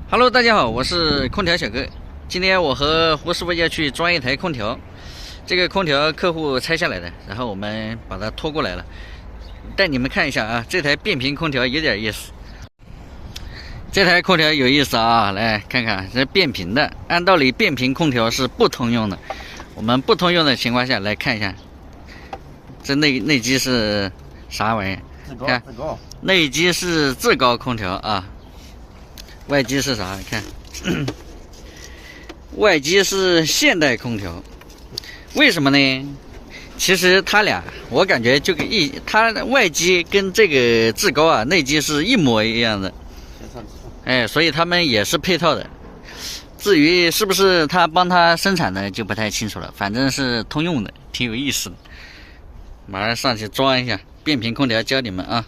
Hello， 大家好，我是空调小哥。今天我和胡师傅要去装一台空调，这个空调客户拆下来的，然后我们把它拖过来了，带你们看一下啊，这台变频空调有点意思。这台空调有意思啊，来看看，这变频的，按道理变频空调是不通用的。我们不通用的情况下来看一下，这内机是啥玩意儿？看，内机是至高空调啊。外机是啥？看，外机是现代空调。为什么呢？其实它俩，我感觉就跟它外机跟这个至高啊，内机是一模一样的。哎，所以他们也是配套的。至于是不是他帮他生产的，就不太清楚了。反正是通用的，挺有意思的。马上上去装一下变频空调，教你们啊。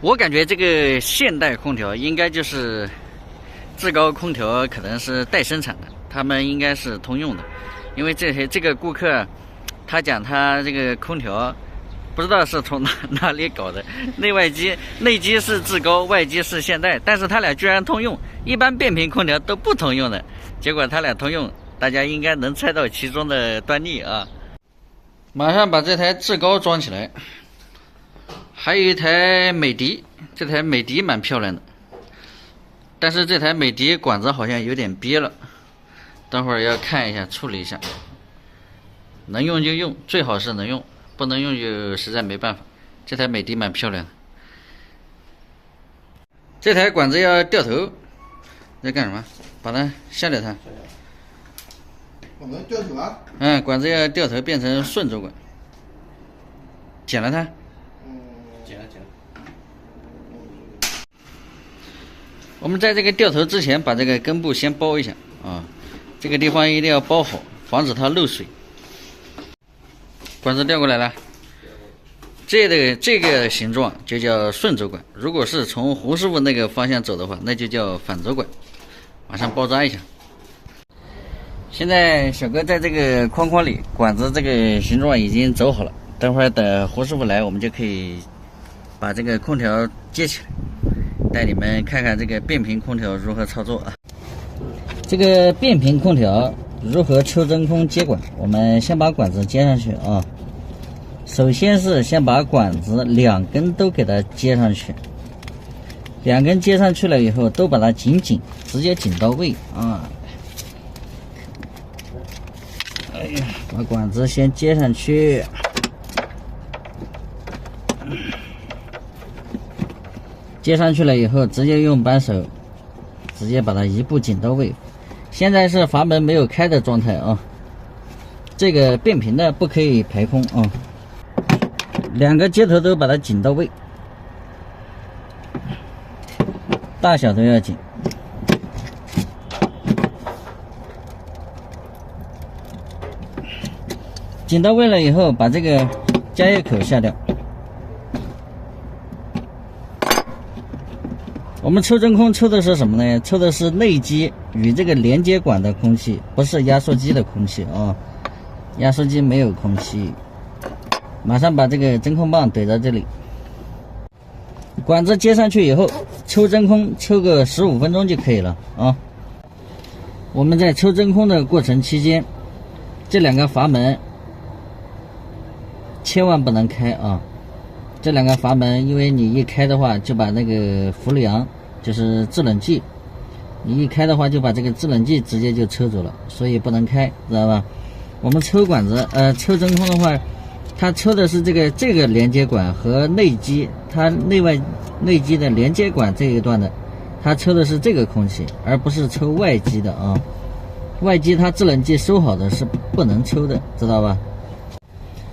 我感觉这个现代空调应该就是至高空调，可能是代生产的，他们应该是通用的。因为这个顾客他讲他这个空调不知道是从哪里搞的，内机是至高，外机是现代，但是他俩居然通用。一般变频空调都不通用的，结果他俩通用，大家应该能猜到其中的端倪啊。马上把这台至高装起来。还有一台美的，这台美的蛮漂亮的，但是这台美的管子好像有点憋了，等会儿要看一下处理一下。能用就用，最好是能用，不能用就实在没办法。这台美的蛮漂亮的。这台管子要掉头，在干什么？把它下掉它。管子掉头啊？管子要掉头变成顺轴管。剪了它。剪了。我们在这个掉头之前，把这个根部先包一下啊，这个地方一定要包好，防止它漏水。管子掉过来了，这个形状就叫顺轴管。如果是从胡师傅那个方向走的话，那就叫反轴管。马上包扎一下。现在小哥在这个框框里，管子这个形状已经走好了。等会儿等胡师傅来，我们就可以把这个空调接起来，带你们看看这个变频空调如何操作啊。这个变频空调如何抽真空接管？我们先把管子接上去啊。首先是先把管子两根都给它接上去，两根接上去了以后，都把它紧，直接紧到位啊。哎呀，把管子先接上去。接上去了以后，直接用扳手直接把它一步紧到位。现在是阀门没有开的状态啊，这个变频的不可以排空啊。两个接头都把它紧到位，大小都要紧。紧到位了以后，把这个加热口下掉。我们抽真空抽的是什么呢？抽的是内机与这个连接管的空气，不是压缩机的空气啊。压缩机没有空气。马上把这个真空棒怼到这里，管子接上去以后，抽真空抽个15分钟就可以了啊。我们在抽真空的过程期间，这两个阀门千万不能开啊。这两个阀门，因为你一开的话，就把那个氟利昂，就是制冷剂，你一开的话，就把这个制冷剂直接就抽走了，所以不能开，知道吧？我们抽管子，抽真空的话，它抽的是这个连接管和内机，它内机的连接管这一段的，它抽的是这个空气，而不是抽外机的啊。外机它制冷剂收好的是不能抽的，知道吧？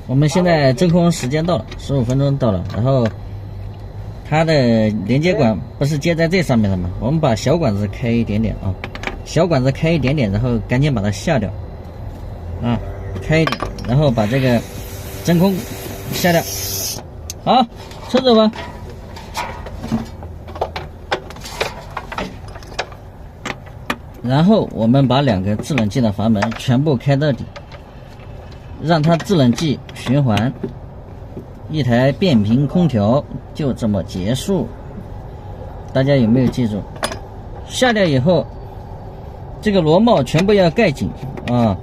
我们现在真空时间到了，15分钟到了，然后它的连接管不是接在这上面的吗？我们把小管子开一点点啊，小管子开一点点，然后赶紧把它下掉啊，开一点，然后把这个真空下掉。好，抽走吧。然后我们把两个制冷剂的阀门全部开到底，让它制冷剂循环，一台变频空调就这么结束。大家有没有记住？下掉以后，这个螺帽全部要盖紧啊，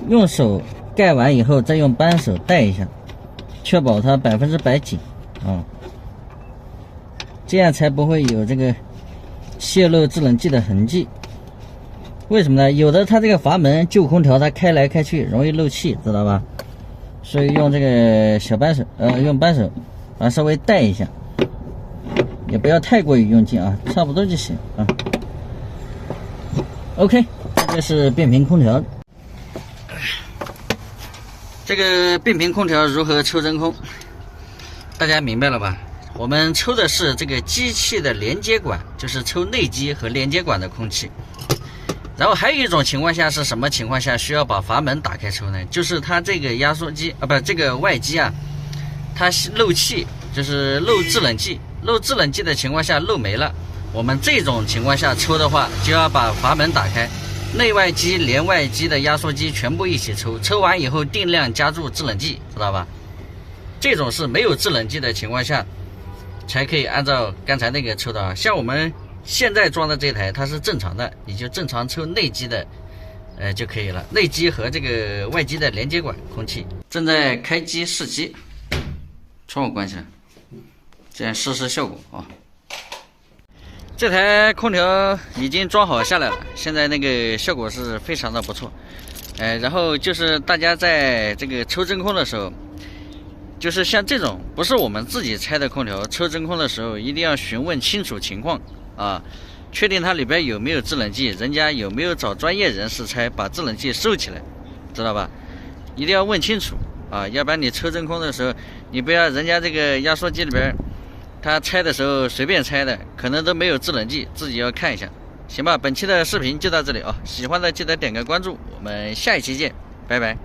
用手盖完以后，再用扳手带一下，确保它100%紧啊，这样才不会有这个泄漏制冷剂的痕迹。为什么呢？有的它这个阀门旧空调它开来开去容易漏气，知道吧？所以用这个小扳手，用扳手把它稍微带一下，也不要太过于用劲啊，差不多就行啊。OK， 这是变频空调。这个变频空调如何抽真空？大家明白了吧？我们抽的是这个机器的连接管，就是抽内机和连接管的空气。然后还有一种情况下是什么情况下需要把阀门打开抽呢？就是它这个压缩机这个外机啊，它漏气，就是漏制冷剂。漏制冷剂的情况下漏没了，我们这种情况下抽的话，就要把阀门打开，内外机、连外机的压缩机全部一起抽，抽完以后定量加注制冷剂，知道吧？这种是没有制冷剂的情况下才可以按照刚才那个抽的啊。像我们现在装的这台它是正常的，你就正常抽内机的就可以了，内机和这个外机的连接管空气。正在开机试机，窗户关起来，这样试试效果啊。这台空调已经装好下来了，现在那个效果是非常的不错。然后就是大家在这个抽真空的时候，就是像这种不是我们自己拆的空调，抽真空的时候一定要询问清楚情况啊，确定它里边有没有制冷剂，人家有没有找专业人士拆，把制冷剂收起来，知道吧？一定要问清楚啊，要不然你抽真空的时候，你不要人家这个压缩机里边，他拆的时候随便拆的，可能都没有制冷剂，自己要看一下。行吧，本期的视频就到这里啊，喜欢的记得点个关注，我们下一期见，拜拜。